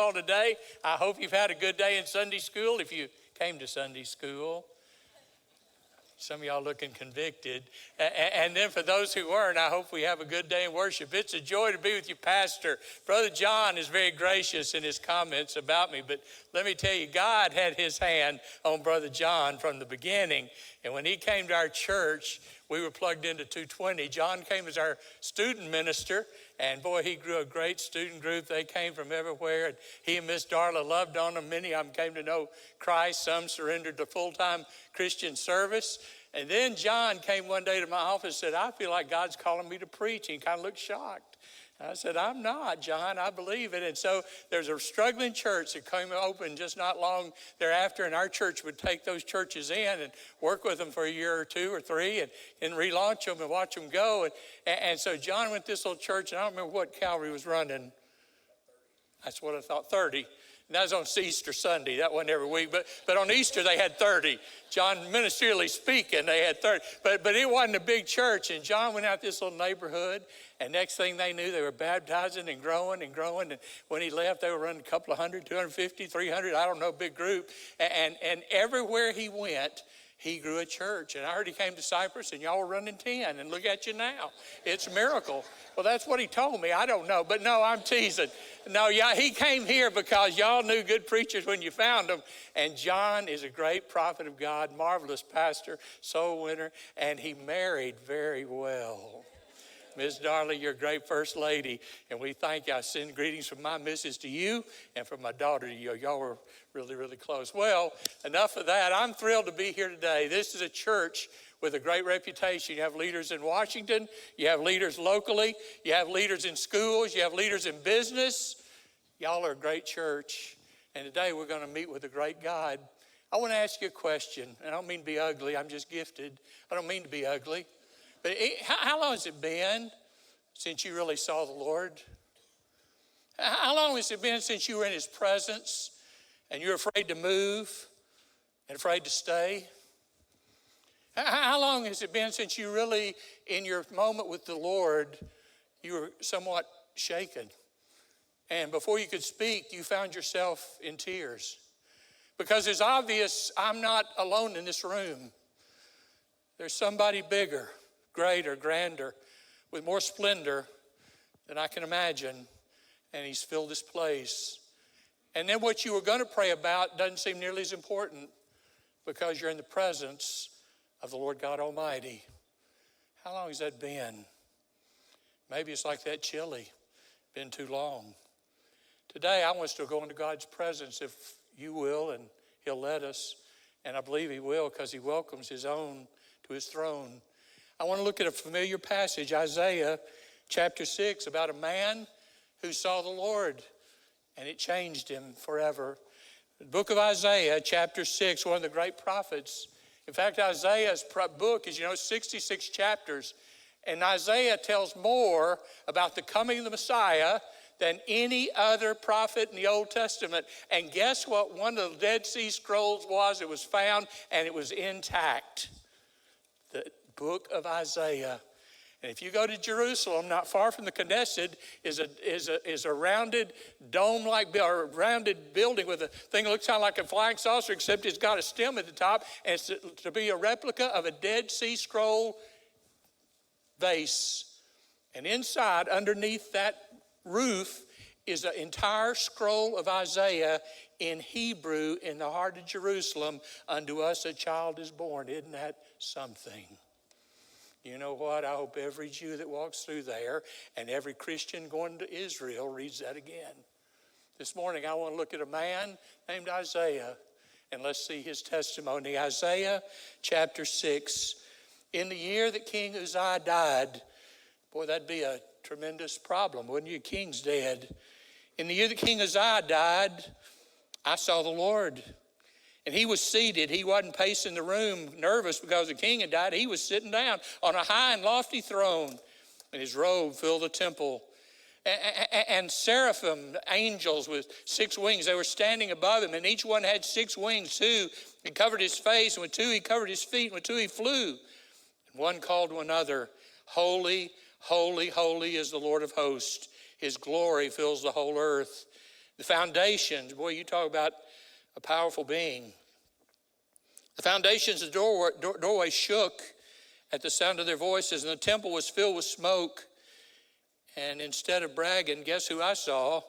all today. I hope you've had a good day in Sunday school if you came to Sunday school. Some of y'all looking convicted. And then for those who weren't, I hope we have a good day in worship. It's a joy to be with you, Pastor. Brother John is very gracious in his comments about me, but let me tell you, God had his hand on Brother John from the beginning. And when he came to our church, we were plugged into 220. John came as our student minister, and boy, he grew a great student group. They came from everywhere, and he and Miss Darla loved on them. Many of them came to know Christ. Some surrendered to full-time Christian service. And then John came one day to my office and said, I feel like God's calling me to preach. He kind of looked shocked. I said, I'm not, John. I believe it. And so there's a struggling church that came open just not long thereafter, and our church would take those churches in and work with them for a year or two or three and relaunch them and watch them go. And so John went to this little church, and I don't remember what Calvary was running. That's what I thought, 30. And that was on Easter Sunday. That wasn't every week. But on Easter, they had 30. John, ministerially speaking, they had 30. But it wasn't a big church. And John went out this little neighborhood. And next thing they knew, they were baptizing and growing and growing. And when he left, they were running a couple of hundred, 250, 300, I don't know, big group. And everywhere he went, he grew a church. And I heard he came to Cypress, and y'all were running 10. And look at you now. It's a miracle. Well, that's what he told me. I don't know. But no, I'm teasing. No, yeah, he came here because y'all knew good preachers when you found them. And John is a great prophet of God, marvelous pastor, soul winner, and he married very well. Miss Darla, you're a great first lady, and we thank you. I send greetings from my missus to you and from my daughter to you. Y'all were really, really close. Well, enough of that. I'm thrilled to be here today. This is a church with a great reputation. You have leaders in Washington. You have leaders locally. You have leaders in schools. You have leaders in business. Y'all are a great church, and today we're going to meet with a great God. I want to ask you a question. I don't mean to be ugly. I'm just gifted. I don't mean to be ugly. But how long has it been since you really saw the Lord? How long has it been since you were in his presence and you were afraid to move and afraid to stay? How long has it been since you really, in your moment with the Lord, you were somewhat shaken? And before you could speak, you found yourself in tears. Because it's obvious I'm not alone in this room. There's somebody bigger, greater, grander, with more splendor than I can imagine. And he's filled this place. And then what you were going to pray about doesn't seem nearly as important because you're in the presence of the Lord God Almighty. How long has that been? Maybe it's like that chili. Been too long. Today, I want us to go into God's presence if you will, and he'll let us. And I believe he will because he welcomes his own to his throne. I want to look at a familiar passage, Isaiah chapter 6, about a man who saw the Lord, and it changed him forever. The book of Isaiah, chapter 6, one of the great prophets. In fact, Isaiah's book is, 66 chapters. And Isaiah tells more about the coming of the Messiah than any other prophet in the Old Testament. And guess what one of the Dead Sea Scrolls was? It was found, and it was intact. The book of Isaiah. And if you go to Jerusalem, not far from the Knesset, is a rounded dome-like or rounded building with a thing that looks kind of like a flying saucer, except it's got a stem at the top, and it's to be a replica of a Dead Sea Scroll vase. And inside, underneath that roof, is an entire scroll of Isaiah in Hebrew in the heart of Jerusalem. Unto us a child is born. Isn't that something? You know what? I hope every Jew that walks through there and every Christian going to Israel reads that again. This morning I want to look at a man named Isaiah, and let's see his testimony. Isaiah chapter 6. In the year that King Uzziah died, boy, that'd be a tremendous problem, wouldn't you? King's dead. In the year that King Uzziah died, I saw the Lord. And he was seated. He wasn't pacing the room nervous because the king had died. He was sitting down on a high and lofty throne. And his robe filled the temple. And seraphim, angels with 6 wings, they were standing above him. And each one had 6 wings. 2, he covered his face. And with 2, he covered his feet. And with 2, he flew. And one called to another, Holy, holy, holy is the Lord of hosts. His glory fills the whole earth. The foundations, boy, you talk about a powerful being. The foundations of the doorway shook at the sound of their voices, and the temple was filled with smoke. And instead of bragging, guess who I saw?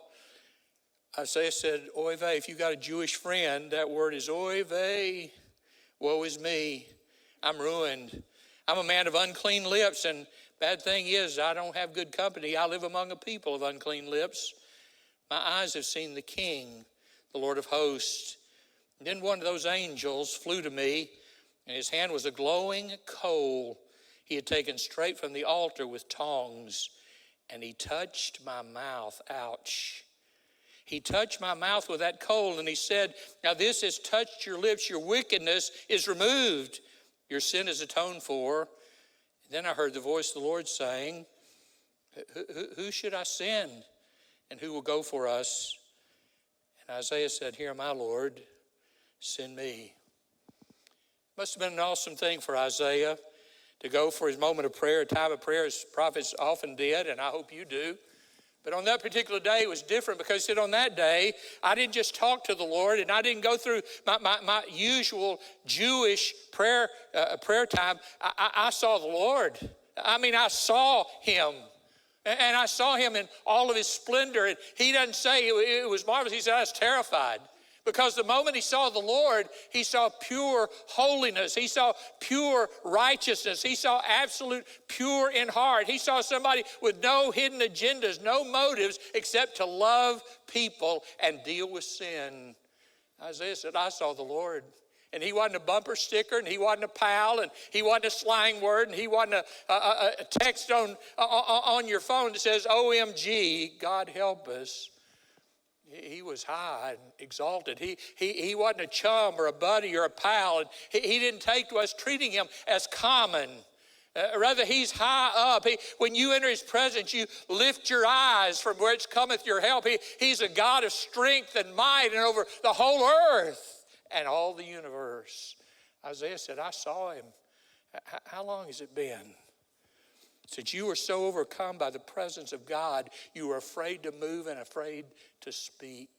Isaiah said, oy vey. If you got a Jewish friend, that word is oy vey. Woe is me. I'm ruined. I'm a man of unclean lips, and bad thing is I don't have good company. I live among a people of unclean lips. My eyes have seen the King, the Lord of hosts. And then one of those angels flew to me, and his hand was a glowing coal he had taken straight from the altar with tongs, and he touched my mouth. Ouch. He touched my mouth with that coal, and he said, now this has touched your lips. Your wickedness is removed. Your sin is atoned for. And then I heard the voice of the Lord saying, who should I send, and who will go for us? And Isaiah said, here, my Lord, send me. Must have been an awesome thing for Isaiah to go for his moment of prayer, a time of prayer, as prophets often did, and I hope you do. But on that particular day, it was different because he said, on that day, I didn't just talk to the Lord, and I didn't go through my usual Jewish prayer time. I saw the Lord. I mean, I saw him. And I saw him in all of his splendor. And he doesn't say it was marvelous. He said, I was terrified. Because the moment he saw the Lord, he saw pure holiness. He saw pure righteousness. He saw absolute pure in heart. He saw somebody with no hidden agendas, no motives except to love people and deal with sin. Isaiah said, I saw the Lord. And he wasn't a bumper sticker, and he wasn't a pal, and he wasn't a slang word, and he wasn't a text on your phone that says, OMG, God help us. He was high and exalted. He wasn't a chum or a buddy or a pal. And he didn't take to us treating him as common. Rather, he's high up. When you enter his presence, you lift your eyes from whence cometh your help. He's a God of strength and might and over the whole earth and all the universe. Isaiah said, I saw him. How long has it been? Since you were so overcome by the presence of God, you were afraid to move and afraid to speak.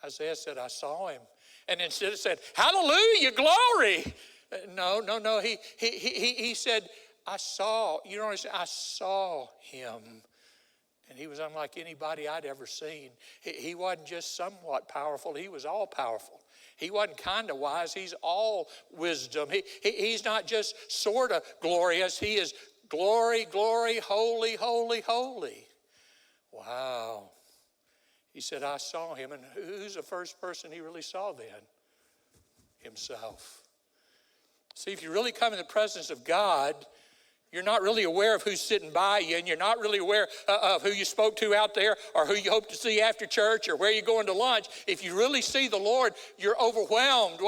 Isaiah said, I saw him. And instead of said, hallelujah, glory. No. He said, I saw, you know what he said? I saw him. And he was unlike anybody I'd ever seen. He wasn't just somewhat powerful. He was all powerful. He wasn't kind of wise. He's all wisdom. He's not just sort of glorious. He is glory, glory, holy, holy, holy. Wow. He said, I saw him. And who's the first person he really saw then? Himself. See, if you really come in the presence of God, you're not really aware of who's sitting by you, and you're not really aware of who you spoke to out there or who you hope to see after church or where you're going to lunch. If you really see the Lord, you're overwhelmed.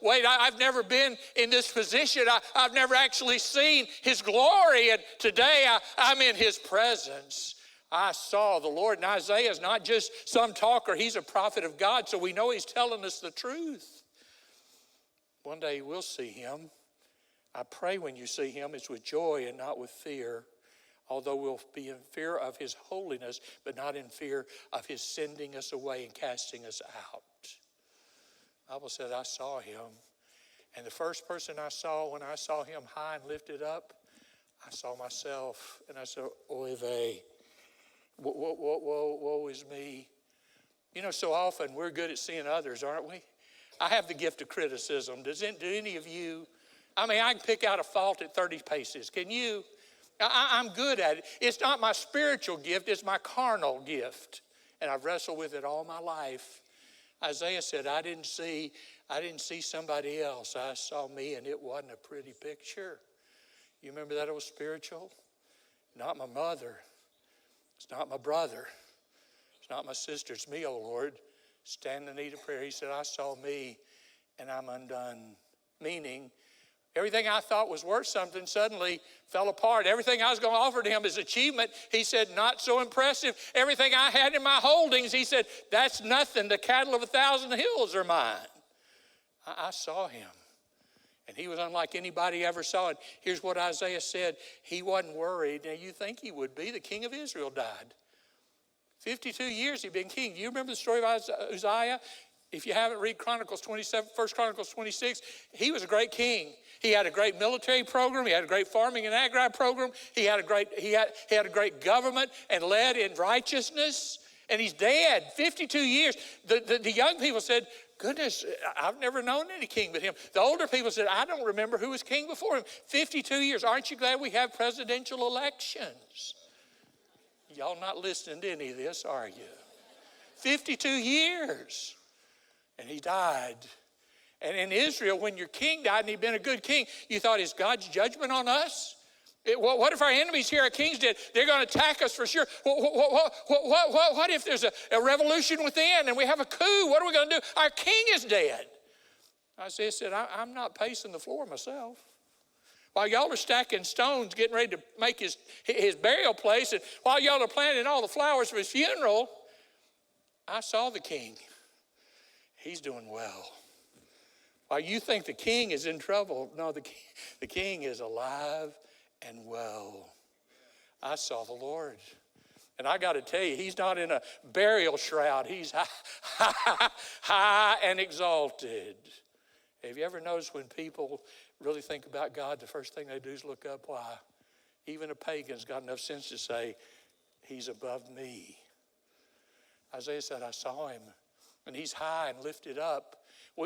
Wait, I've never been in this position. I've never actually seen his glory, and today I'm in his presence. I saw the Lord. And Isaiah is not just some talker. He's a prophet of God, so we know he's telling us the truth. One day we'll see him. I pray when you see him, it's with joy and not with fear, although we'll be in fear of his holiness, but not in fear of his sending us away and casting us out. The Bible said, I saw him. And the first person I saw, when I saw him high and lifted up, I saw myself. And I said, oy vey, woe is me. You know, so often we're good at seeing others, aren't we? I have the gift of criticism. Do any of you? I mean, I can pick out a fault at 30 paces. Can you? I'm good at it. It's not my spiritual gift. It's my carnal gift. And I've wrestled with it all my life. Isaiah said, I didn't see somebody else. I saw me, and it wasn't a pretty picture. You remember that old spiritual? Not my mother. It's not my brother. It's not my sister. It's me, oh Lord. Stand in need of prayer. He said, I saw me, and I'm undone. Meaning, everything I thought was worth something suddenly fell apart. Everything I was going to offer to him as achievement, he said, not so impressive. Everything I had in my holdings, he said, that's nothing. The cattle of 1,000 hills are mine. I saw him. And he was unlike anybody ever saw. And here's what Isaiah said. He wasn't worried. Now, you think he would be. The king of Israel died. 52 years he'd been king. Do you remember the story of Uzziah? If you haven't, read Chronicles 27, 1 Chronicles 26. He was a great king. He had a great military program. He had a great farming and agri program. He had a great government and led in righteousness. And he's dead, 52 years. The young people said, goodness, I've never known any king but him. The older people said, I don't remember who was king before him. 52 years. Aren't you glad we have presidential elections? Y'all not listening to any of this, are you? 52 years. And he died. And in Israel, when your king died and he'd been a good king, you thought, is God's judgment on us? What if our enemies here, our king's dead? They're going to attack us for sure. What if there's a revolution within and we have a coup? What are we going to do? Our king is dead. Isaiah said, I'm not pacing the floor myself. While y'all are stacking stones, getting ready to make his burial place, and while y'all are planting all the flowers for his funeral, I saw the king. He's doing well. While you think the king is in trouble, no, the king is alive and well. I saw the Lord. And I got to tell you, he's not in a burial shroud. He's high and exalted. Have you ever noticed when people really think about God, the first thing they do is look up? Why? Even a pagan's got enough sense to say, he's above me. Isaiah said, I saw him. And he's high and lifted up.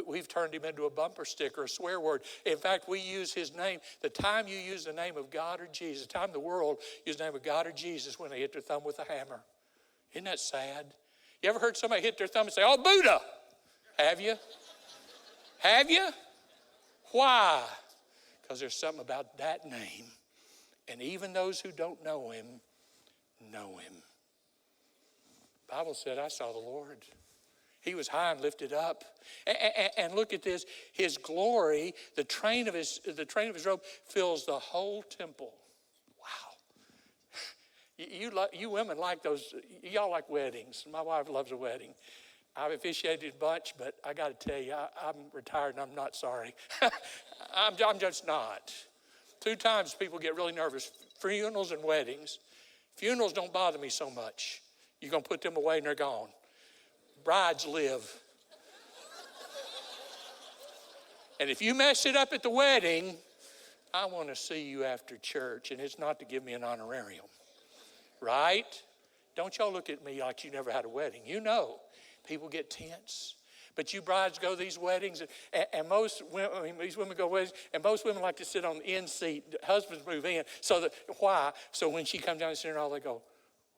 We've turned him into a bumper sticker, a swear word. In fact, we use his name. The time you use the name of God or Jesus, the time the world uses the name of God or Jesus when they hit their thumb with a hammer. Isn't that sad? You ever heard somebody hit their thumb and say, oh, Buddha? Have you? Have you? Why? Because there's something about that name. And even those who don't know him, know him. The Bible said, I saw the Lord. He was high and lifted up. And look at this. His glory, the train of his robe fills the whole temple. Wow. You women like those. Y'all like weddings. My wife loves a wedding. I've officiated a bunch, but I got to tell you, I'm retired and I'm not sorry. I'm just not. 2 times people get really nervous. Funerals and weddings. Funerals don't bother me so much. You're going to put them away and they're gone. Brides live. And if you mess it up at the wedding, I want to see you after church. And it's not to give me an honorarium. Right? Don't y'all look at me like you never had a wedding. You know, people get tense. But you brides go to these weddings, and most women, these women go to weddings, and most women like to sit on the end seat. Husbands move in. Why? So when she comes down the center aisle, they go,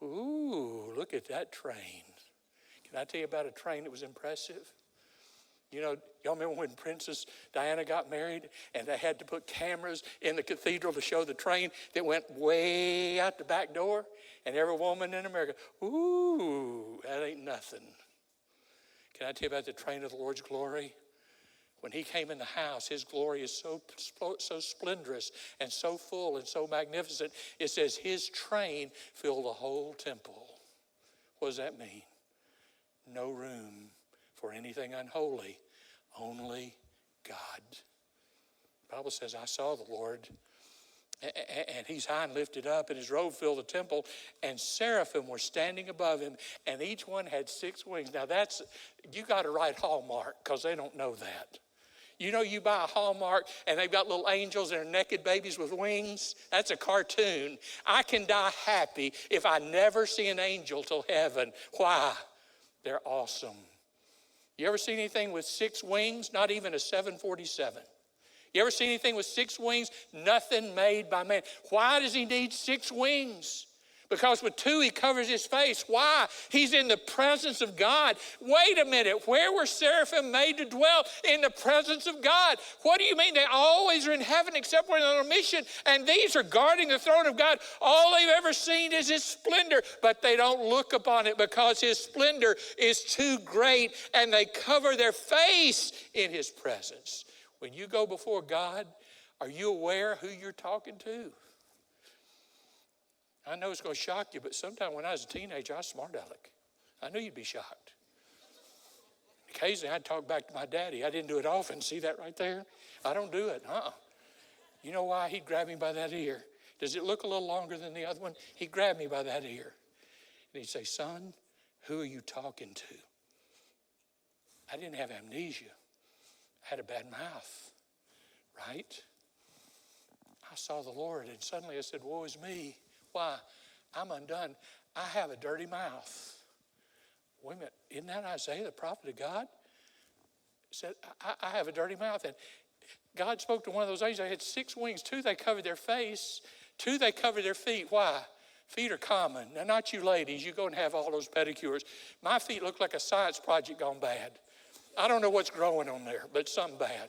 ooh, look at that train. Can I tell you about a train that was impressive? You know, y'all remember when Princess Diana got married and they had to put cameras in the cathedral to show the train that went way out the back door? And every woman in America, ooh, that ain't nothing. Can I tell you about the train of the Lord's glory? When he came in the house, his glory is so splendorous and so full and so magnificent. It says his train filled the whole temple. What does that mean? No room for anything unholy, only God. The Bible says, I saw the Lord, and he's high and lifted up, and his robe filled the temple, and seraphim were standing above him, and each one had 6 wings. Now you got to write Hallmark, because they don't know that. You know, you buy a Hallmark and they've got little angels and they're naked babies with wings. That's a cartoon. I can die happy if I never see an angel till heaven. Why? They're awesome. You ever seen anything with 6 wings? Not even a 747. You ever seen anything with 6 wings? Nothing made by man. Why does he need 6 wings? Because with 2 he covers his face. Why? He's in the presence of God. Wait a minute. Where were seraphim made to dwell? In the presence of God. What do you mean? They always are in heaven except when they're on a mission. And these are guarding the throne of God. All they've ever seen is his splendor. But they don't look upon it because his splendor is too great. And they cover their face in his presence. When you go before God, are you aware who you're talking to? I know it's going to shock you, but sometime when I was a teenager, I was smart aleck. I knew you'd be shocked. Occasionally, I'd talk back to my daddy. I didn't do it often. See that right there? I don't do it. You know why? He'd grab me by that ear. Does it look a little longer than the other one? He'd grab me by that ear. And he'd say, son, Who are you talking to? I didn't have amnesia. I had a bad mouth, right? I saw the Lord, and suddenly I said, woe is me. Why? I'm undone. I have a dirty mouth. Wait a minute, isn't that Isaiah, the prophet of God? Said, I have a dirty mouth. And God spoke to one of those angels. They had 6 wings. 2, they covered their face. 2, they covered their feet. Why? Feet are common. Now, not you ladies. You go and have all those pedicures. My feet look like a science project gone bad. I don't know what's growing on there, but something bad.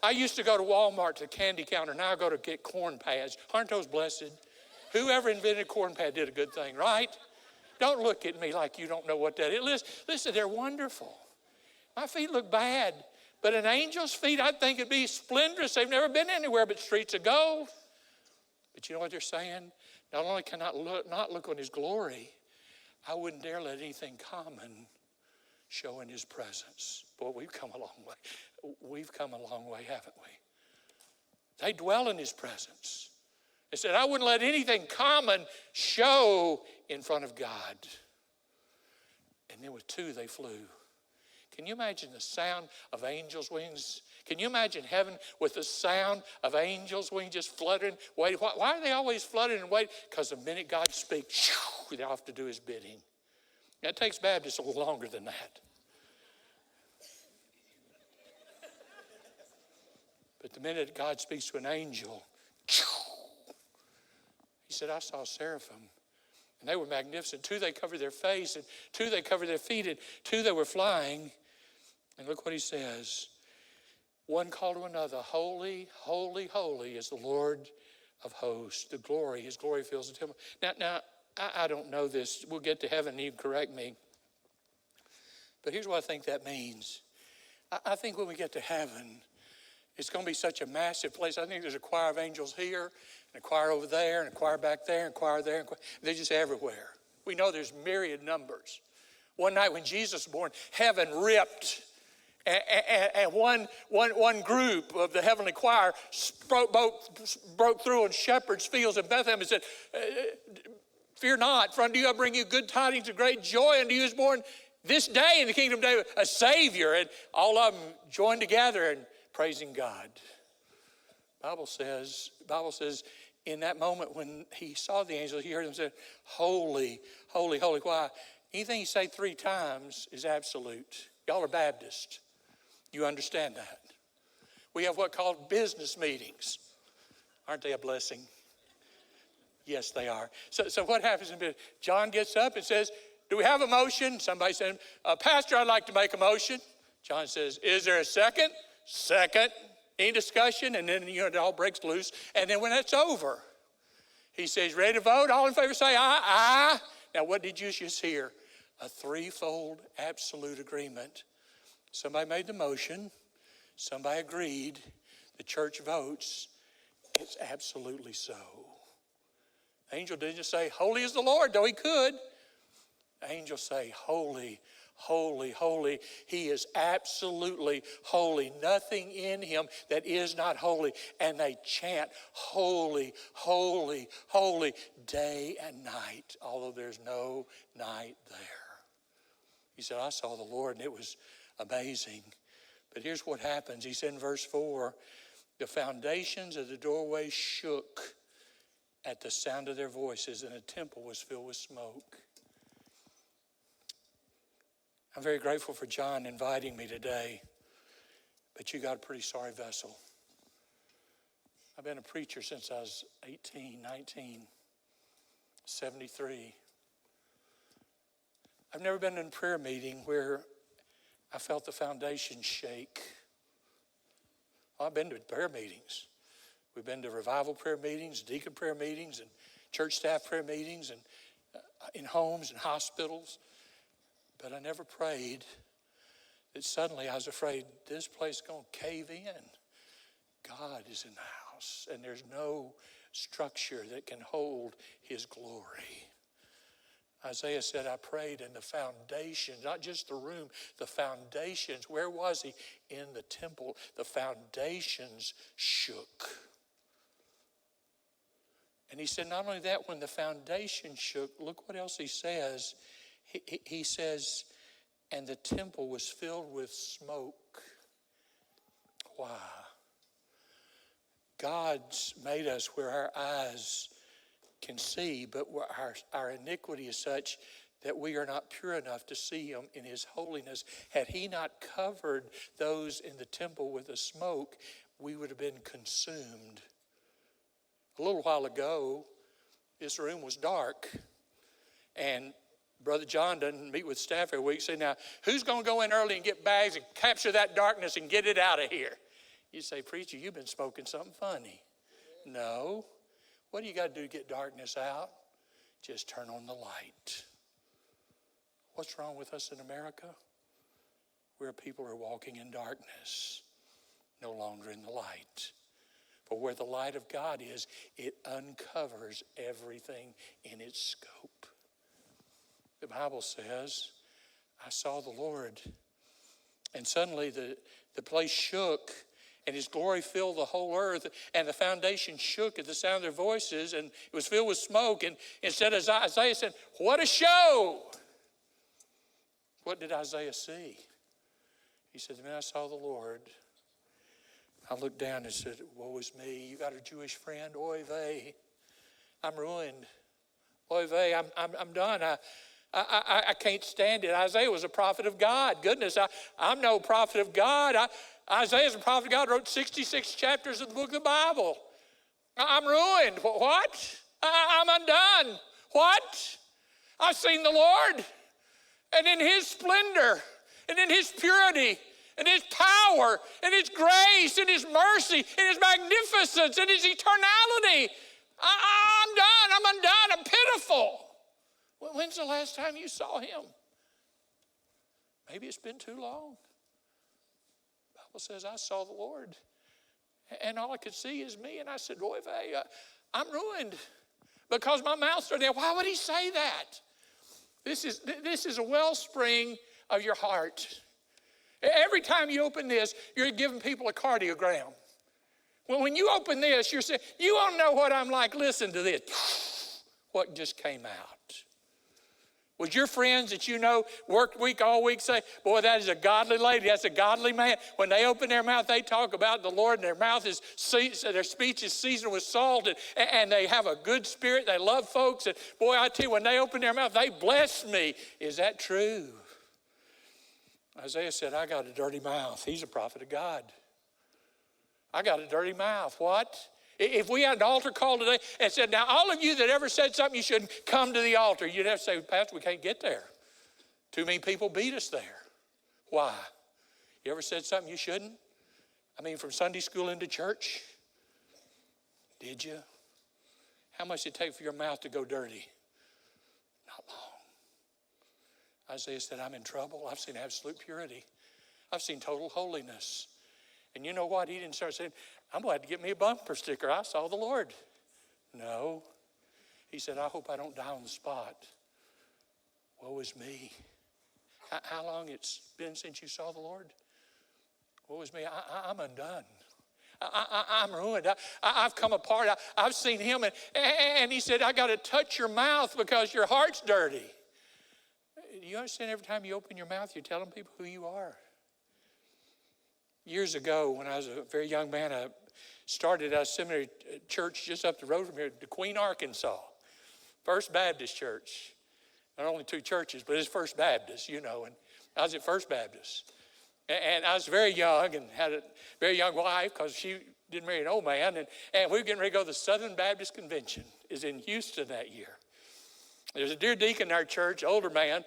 I used to go to Walmart to the candy counter. Now I go to get corn pads. Aren't those blessed? Whoever invented corn pad did a good thing, right? Don't look at me like you don't know what that is. Listen, they're wonderful. My feet look bad, but an angel's feet, I think it'd be splendorous. They've never been anywhere but streets of gold. But you know what they're saying? Not only can I not look on his glory, I wouldn't dare let anything common show in his presence. Boy, we've come a long way. We've come a long way, haven't we? They dwell in his presence. They said, I wouldn't let anything common show in front of God. And then with 2, they flew. Can you imagine the sound of angels' wings? Can you imagine heaven with the sound of angels' wings just fluttering, waiting? Why are they always fluttering and waiting? Because the minute God speaks, they have to do his bidding. That takes Baptists a little longer than that. But the minute God speaks to an angel, he said, I saw seraphim. And they were magnificent. 2, they covered their face, and 2, they covered their feet, and 2, they were flying. And look what he says. One called to another, holy, holy, holy is the Lord of hosts. The glory, his glory fills the temple. Now, I don't know this. We'll get to heaven and you can correct me. But here's what I think that means. I think when we get to heaven, it's going to be such a massive place. I think there's a choir of angels here, and a choir over there, and a choir back there, and a choir there. They're just everywhere. We know there's myriad numbers. One night when Jesus was born, heaven ripped. And one group of the heavenly choir broke through on shepherds' fields in Bethlehem and said, fear not, for unto you I bring you good tidings of great joy. Unto you is born this day in the kingdom of David a Savior. And all of them joined together and praising God. Bible says in that moment when he saw the angels, he heard them say, holy, holy, holy. Why? Anything you say 3 times is absolute. Y'all are Baptist. You understand that. We have what called business meetings. Aren't they a blessing? Yes, they are. So what happens in business? John gets up and says, do we have a motion? Somebody said, Pastor, I'd like to make a motion. John says, is there a second? Second. Any discussion? And then, it all breaks loose. And then when that's over, he says, ready to vote? All in favor say aye, aye. Now, what did you just hear? A 3-fold absolute agreement. Somebody made the motion. Somebody agreed. The church votes. It's absolutely so. The angel didn't just say, holy is the Lord, though he could. The angels say, holy, holy, holy. He is absolutely holy. Nothing in him that is not holy. And they chant, holy, holy, holy, day and night, although there's no night there. He said, I saw the Lord, and it was amazing. But here's what happens. He said in verse 4, the foundations of the doorway shook at the sound of their voices, and the temple was filled with smoke. I'm very grateful for John inviting me today, but you got a pretty sorry vessel. I've been a preacher since I was 18, 19, 73. I've never been in a prayer meeting where I felt the foundation shake. I've been to prayer meetings. We've been to revival prayer meetings, deacon prayer meetings, and church staff prayer meetings, and in homes and hospitals. But I never prayed that suddenly I was afraid this place is going to cave in. God is in the house, and there's no structure that can hold his glory. Isaiah said, I prayed, and the foundations, not just the room, the foundations, where was he? In the temple. The foundations shook. And he said, not only that, when the foundation shook, look what else he says. He says, and the temple was filled with smoke. Wow. God's made us where our eyes can see, but our iniquity is such that we are not pure enough to see him in his holiness. Had he not covered those in the temple with the smoke, we would have been consumed. A little while ago, this room was dark, and Brother John doesn't meet with staff every week. Say, now, who's going to go in early and get bags and capture that darkness and get it out of here? You say, preacher, you've been smoking something funny. No. What do you got to do to get darkness out? Just turn on the light. What's wrong with us in America? Where people are walking in darkness, no longer in the light. For where the light of God is, it uncovers everything in its scope. The Bible says, I saw the Lord, and suddenly the place shook, and his glory filled the whole earth, and the foundation shook at the sound of their voices, and it was filled with smoke. And instead, Isaiah said, what a show! What did Isaiah see? He said, man, I saw the Lord. I looked down and said, woe is me. You got a Jewish friend? Oy vey. I'm ruined. Oy vey, I'm done. I can't stand it. Isaiah was a prophet of God. Goodness, I'm no prophet of God. Isaiah's a prophet of God, wrote 66 chapters of the book of the Bible. I'm ruined. What? I'm undone. What? I've seen the Lord, and in his splendor, and in his purity, and his power, and his grace, and his mercy, and his magnificence, and his eternality. I'm done. I'm undone. I'm pitiful. When's the last time you saw him? Maybe it's been too long. The Bible says, I saw the Lord, and all I could see is me. And I said, oy vey, I'm ruined because my mouth's there. Why would he say that? This is a wellspring of your heart. Every time you open this, you're giving people a cardiogram. When you open this, you're saying, you don't know what I'm like. Listen to this. What just came out? Would your friends that you know worked week all week say, boy, that is a godly lady, that's a godly man? When they open their mouth, they talk about the Lord, and their speech is seasoned with salt, and they have a good spirit, they love folks. And boy, I tell you, when they open their mouth, they bless me. Is that true? Isaiah said, I got a dirty mouth. He's a prophet of God. I got a dirty mouth. What? If we had an altar call today and said, now all of you that ever said something you shouldn't, come to the altar, you'd have to say, Pastor, we can't get there. Too many people beat us there. Why? You ever said something you shouldn't? I mean, from Sunday school into church? Did you? How much did it take for your mouth to go dirty? Not long. Isaiah said, I'm in trouble. I've seen absolute purity. I've seen total holiness. And you know what? He didn't start saying, I'm glad to get me a bumper sticker. I saw the Lord. No. He said, I hope I don't die on the spot. Woe is me. How long it's been since you saw the Lord? Woe is me. I'm undone. I'm ruined. I've come apart. I've seen him. And he said, I got to touch your mouth because your heart's dirty. Do you understand every time you open your mouth, you're telling people who you are? Years ago, when I was a very young man, I started at a seminary church just up the road from here, DeQueen, Arkansas. First Baptist Church. Not only two churches, but it's First Baptist, you know. And I was at First Baptist. And I was very young and had a very young wife because she didn't marry an old man. And we were getting ready to go to the Southern Baptist Convention. Is in Houston that year. There's a dear deacon in our church, older man.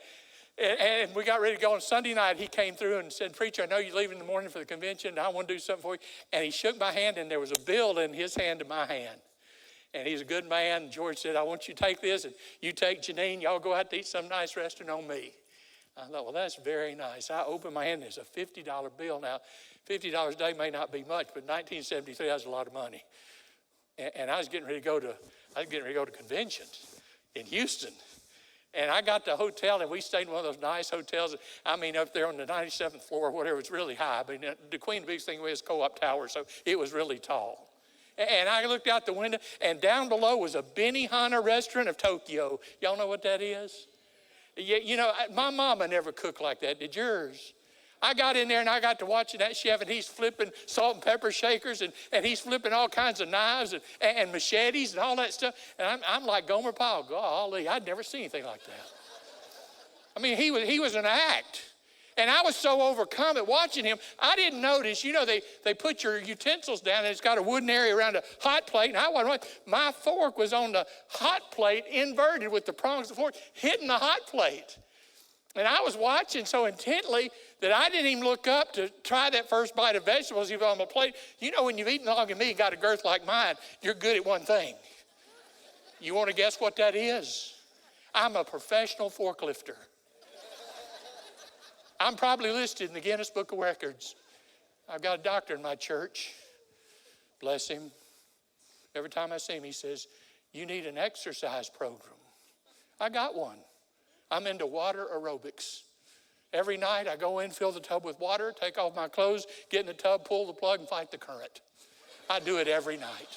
And we got ready to go on Sunday night. He came through and said, Preacher, I know you're leaving in the morning for the convention. I want to do something for you. And he shook my hand, and there was a bill in his hand to my hand. And he's a good man. George said, I want you to take this, and you take Janine. Y'all go out to eat some nice restaurant on me. I thought, well, that's very nice. I opened my hand, and there's a $50 bill. Now, $50 a day may not be much, but 1973, that was a lot of money. And I was getting ready to go to conventions in Houston. And I got to a hotel, and we stayed in one of those nice hotels. I mean, up there on the 97th floor or whatever, it's really high. I mean, the Queen biggest thing was Co-op Tower, so it was really tall. And I looked out the window, and down below was a Benihana restaurant of Tokyo. Y'all know what that is? You know, my mama never cooked like that. Did yours? I got in there and I got to watching that chef, and he's flipping salt and pepper shakers, and he's flipping all kinds of knives and machetes and all that stuff. And I'm like Gomer Pyle. Golly, I'd never seen anything like that. I mean, he was an act. And I was so overcome at watching him, I didn't notice, you know, they put your utensils down and it's got a wooden area around a hot plate. And I wasn't, my fork was on the hot plate inverted with the prongs of the fork hitting the hot plate. And I was watching so intently that I didn't even look up to try that first bite of vegetables he put on my plate. You know, when you've eaten long as me and got a girth like mine, you're good at one thing. You want to guess what that is? I'm a professional forklifter. I'm probably listed in the Guinness Book of Records. I've got a doctor in my church. Bless him. Every time I see him, he says, you need an exercise program. I got one. I'm into water aerobics. Every night I go in, fill the tub with water, take off my clothes, get in the tub, pull the plug, and fight the current. I do it every night.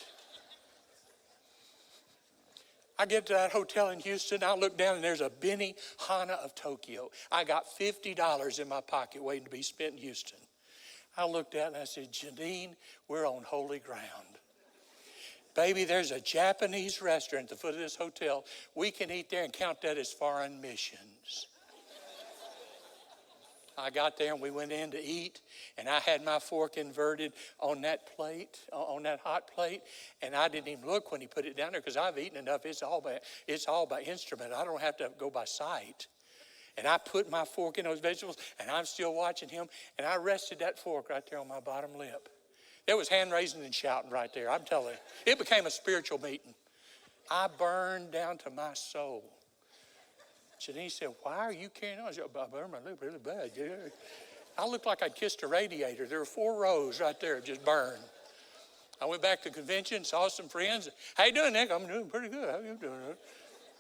I get to that hotel in Houston, I look down and there's a Benihana of Tokyo. I got $50 in my pocket waiting to be spent in Houston. I looked at it and I said, Janine, we're on holy ground. Baby, there's a Japanese restaurant at the foot of this hotel. We can eat there and count that as foreign missions. I got there and we went in to eat, and I had my fork inverted on that plate, on that hot plate, and I didn't even look when he put it down there because I've eaten enough. It's all by instrument. I don't have to go by sight. And I put my fork in those vegetables, and I'm still watching him, and I rested that fork right there on my bottom lip. There was hand raising and shouting right there. I'm telling you, it became a spiritual meeting. I burned down to my soul. Janine said, why are you carrying on? I said, I burned my lip really bad. I looked like I'd kissed a radiator. There were 4 rows right there just burned. I went back to the convention, saw some friends. How you doing, Nick? I'm doing pretty good. How you doing?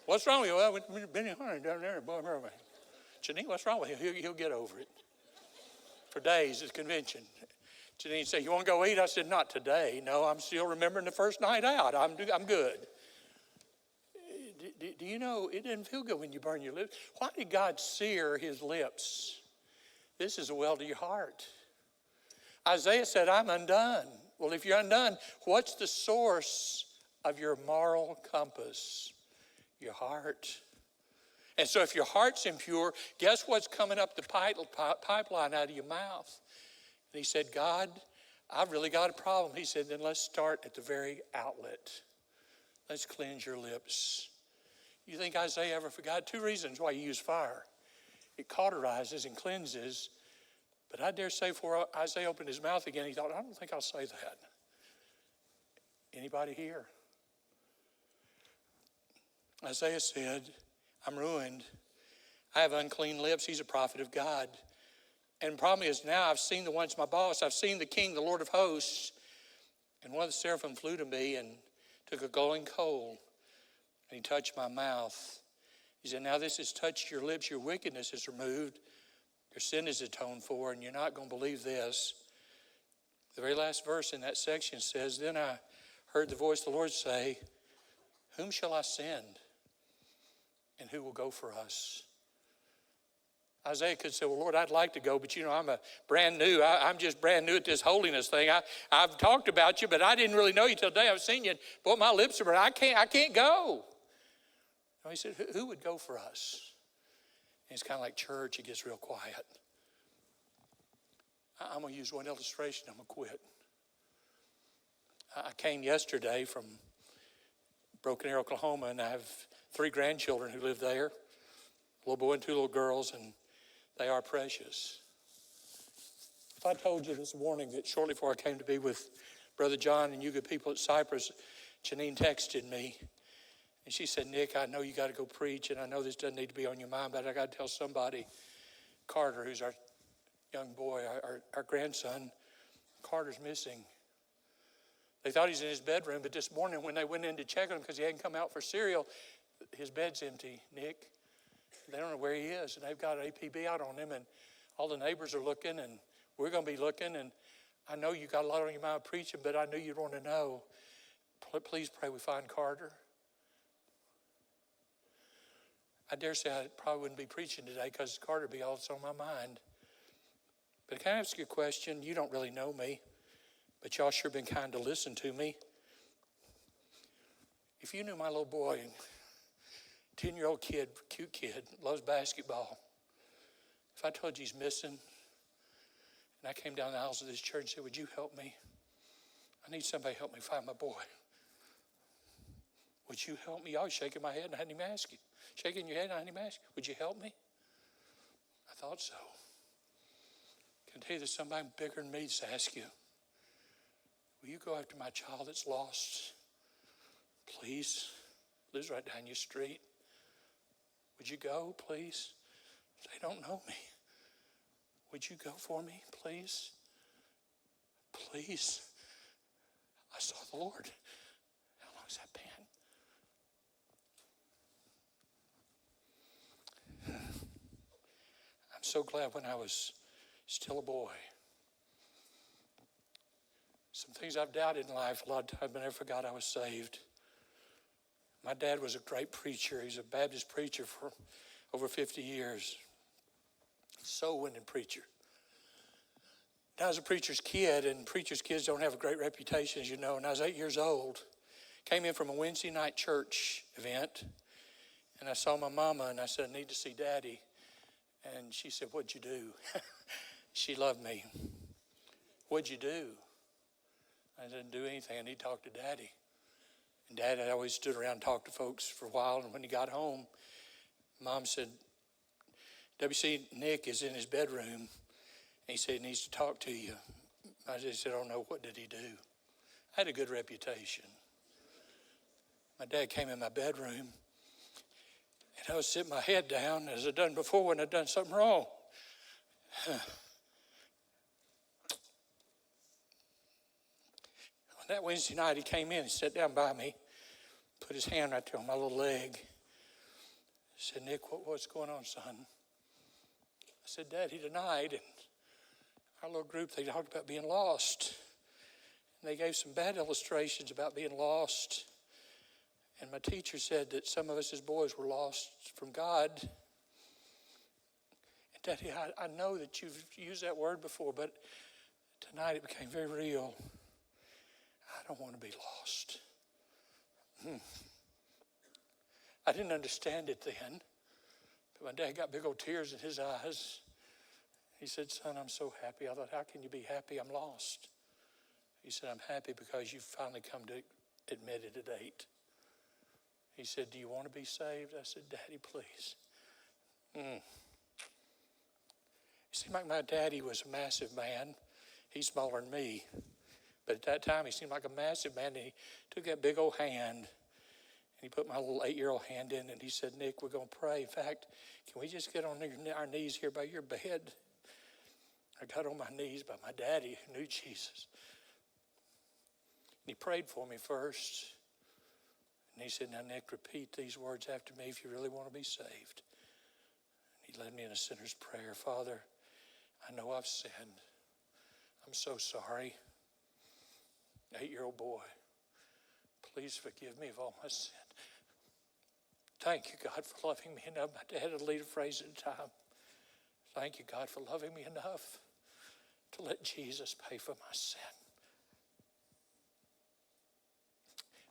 What's wrong with you? Well, I went to Benihana down there. Janine, what's wrong with him? He'll get over it. For days at the convention. Janine said, you want to go eat? I said, not today. No, I'm still remembering the first night out. I'm good. Do you know, it doesn't feel good when you burn your lips. Why did God sear his lips? This is a well to your heart. Isaiah said, I'm undone. Well, if you're undone, what's the source of your moral compass? Your heart. And so if your heart's impure, guess what's coming up the pipeline out of your mouth? And he said, God, I've really got a problem. He said, then let's start at the very outlet. Let's cleanse your lips. You think Isaiah ever forgot? 2 reasons why you use fire. It cauterizes and cleanses. But I dare say before Isaiah opened his mouth again, he thought, I don't think I'll say that. Anybody here? Isaiah said, I'm ruined. I have unclean lips. He's a prophet of God. And the problem is now I've seen the once my boss. I've seen the King, the Lord of hosts. And one of the seraphim flew to me and took a glowing coal. And he touched my mouth. He said, now this has touched your lips. Your wickedness is removed. Your sin is atoned for. And you're not going to believe this. The very last verse in that section says, then I heard the voice of the Lord say, whom shall I send? And who will go for us? Isaiah could say, well, Lord, I'd like to go, but I'm I'm just brand new at this holiness thing. I've talked about you, but I didn't really know you till today. I've seen you. Boy, my lips are burning. I can't go. No, he said, who would go for us? And it's kind of like church. It gets real quiet. I'm going to use one illustration. I'm going to quit. I came yesterday from Broken Arrow, Oklahoma, and I have 3 grandchildren who live there, a little boy and 2 little girls, and they are precious. If I told you this morning that shortly before I came to be with Brother John and you good people at Cypress, Janine texted me, and she said, Nick, I know you got to go preach, and I know this doesn't need to be on your mind, but I got to tell somebody, Carter, who's our young boy, our grandson, Carter's missing. They thought he's in his bedroom, but this morning when they went in to check on him because he hadn't come out for cereal, his bed's empty, Nick. They don't know where he is, and they've got an APB out on him, and all the neighbors are looking, and we're going to be looking, and I know you got a lot on your mind preaching, but I knew you'd want to know. Please pray we find Carter. I dare say I probably wouldn't be preaching today because Carter would be all that's on my mind. But can I ask you a question? You don't really know me, but y'all sure been kind to listen to me. If you knew my little boy, 10-year-old kid, cute kid, loves basketball. If I told you he's missing, and I came down the aisles of this church and said, would you help me? I need somebody to help me find my boy. Would you help me? Y'all shaking my head and I hadn't even asked you. Shaking your head and I hadn't even asked you. Would you help me? I thought so. Can I tell you there's somebody bigger than me to ask you? Will you go after my child that's lost? Please. Lives right down your street. Would you go, please? They don't know me. Would you go for me, please? Please. I saw the Lord. How long has that been? I'm so glad when I was still a boy. Some things I've doubted in life a lot of times, but I never forgot I was saved. My dad was a great preacher. He's a Baptist preacher for over 50 years. Soul-winning preacher. I was a preacher's kid, and preacher's kids don't have a great reputation, as you know. And I was 8 years old. Came in from a Wednesday night church event, and I saw my mama, and I said, I need to see Daddy. And she said, what'd you do? She loved me. What'd you do? I didn't do anything. I need to talk to Daddy. And Dad had always stood around and talked to folks for a while, and when he got home, Mom said, WC, Nick is in his bedroom. And he said he needs to talk to you. I just said, oh no, what did he do? I had a good reputation. My dad came in my bedroom, and I was sitting my head down as I'd done before when I'd done something wrong. On that Wednesday night, he came in and sat down by me, put his hand right there on my little leg. He said, Nick, what's going on, son? I said, Dad, he denied. And our little group, they talked about being lost. And they gave some bad illustrations about being lost. And my teacher said that some of us as boys were lost from God. And Daddy, I know that you've used that word before, but tonight it became very real. I don't want to be lost. I didn't understand it then. But my dad got big old tears in his eyes. He said, son, I'm so happy. I thought, how can you be happy? I'm lost. He said, I'm happy because you've finally come to admit it at 8. He said, do you want to be saved? I said, Daddy, please. It seemed like my daddy was a massive man. He's smaller than me. But at that time, he seemed like a massive man. And he took that big old hand, and he put my little 8-year-old hand in, and he said, Nick, we're going to pray. In fact, can we just get on our knees here by your bed? I got on my knees by my daddy who knew Jesus. And he prayed for me first. And he said, now, Nick, repeat these words after me if you really want to be saved. And he led me in a sinner's prayer. Father, I know I've sinned. I'm so sorry. 8-year-old boy, please forgive me of all my sin. Thank you, God, for loving me enough. My dad would lead a phrase at a time. Thank you, God, for loving me enough to let Jesus pay for my sin.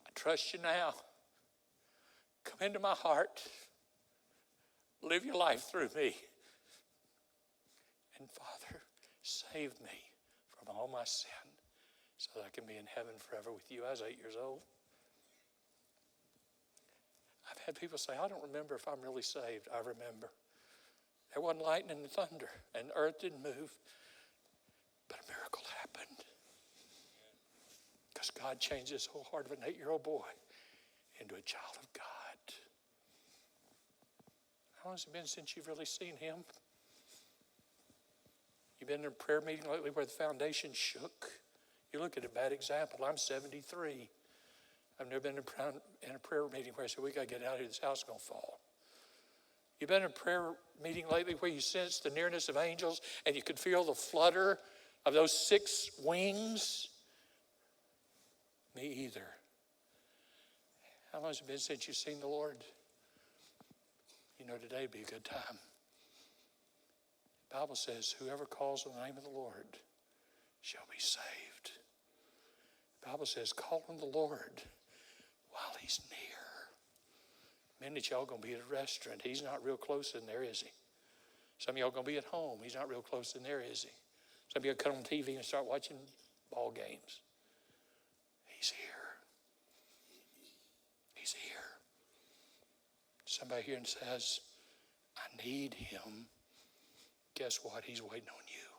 I trust you now. Come into my heart. Live your life through me. And Father, save me from all my sin so that I can be in heaven forever with you. I was 8 years old. I've had people say, I don't remember if I'm really saved. I remember. There wasn't lightning and thunder, and the earth didn't move, but a miracle happened. Because God changed this whole heart of an 8-year-old boy into a child of God. How long has it been since you've really seen him? You've been in a prayer meeting lately where the foundation shook? You look at a bad example. I'm 73. I've never been in a prayer meeting where I said, we got to get out of here. This house is going to fall. You've been in a prayer meeting lately where you sensed the nearness of angels and you could feel the flutter of those 6 wings? Me either. How long has it been since you've seen the Lord? You know, today would be a good time. The Bible says, whoever calls on the name of the Lord shall be saved. The Bible says, call on the Lord while he's near. Many of y'all going to be at a restaurant. He's not real close in there, is he? Some of y'all going to be at home. He's not real close in there, is he? Some of y'all come on TV and start watching ball games. He's here. He's here. Somebody here and says, I need him. Guess what? He's waiting on you.